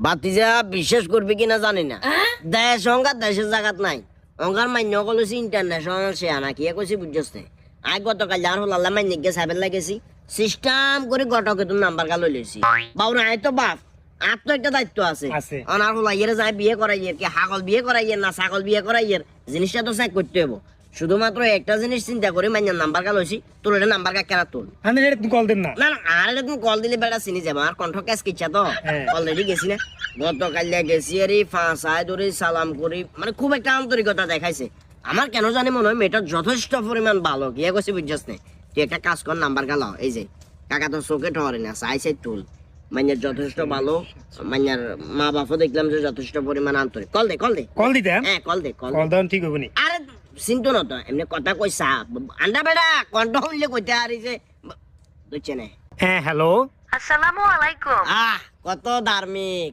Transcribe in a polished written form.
বাতিজা বিশ্বাস করবি কিনা জানি না, দেশ অঙ্গার দেশের জায়গাত নাই, অঙ্গার মান্য কলেছি ইন্টারন্যাশনাল সে আনা কি কইছি বুঝছস নে। আই গতকাল যার হল আল্লাহ মান্য গে সাবেল লাগেছি, সিস্টেম করে গটকে তুমি নাম্বার গা লইছি। বাবু আই তো বাপ, আর তো একটা দায়িত্ব আছে। অনার হল ইয়ের যায় বিয়ে করাইয়ের কি হাগল বিয়ে করাইয়ের না ছাগল বিয়ে করাইয়ের, জিনিসটা তো চেক করতে হবো। শুধুমাত্র একটা জিনিস চিন্তা করে মাইনের নাম্বার গা লইছি, তোর এটা নাম্বার গা কেনা তোল। আমি তুমি কল দেন না। না না, আর তুমি কল দিলে বেটা চিনি যাবো। আর কণ্ঠ ক্যাশ কিচ্ছা তো অলরেডি গেছি না, গতকাল গেছি আর ফাঁসায় ধরে সালাম করি, মানে খুব একটা আন্তরিকতা দেখাইছে। আমার কেন জানি মনে হয় মেয়েটা যথেষ্ট পরিমাণ ভালো। গিয়ে গেছি বুঝছস নে, তুই একটা কাজ কর, নাম্বার গা লাও। এই যে কাকা তো চোখে ঠরে না, চাই চাই তুল। মাইনের যথেষ্ট ভালো, মাইনের মা বাপও দেখলাম যে যথেষ্ট পরিমাণ আন্তরিক। কল দে কল দে কল দিতে। হ্যাঁ কল দে কল কল দেন ঠিক হবে নি। আরে চিন্তু না তো, এমনি কথা কইসা আন্ডা বেড়া কণ্ঠ হইলে কইতে হারিছে বুঝছে না। হ্যাঁ হ্যালো। আসসালামু আলাইকুম। কত ধার্মিক।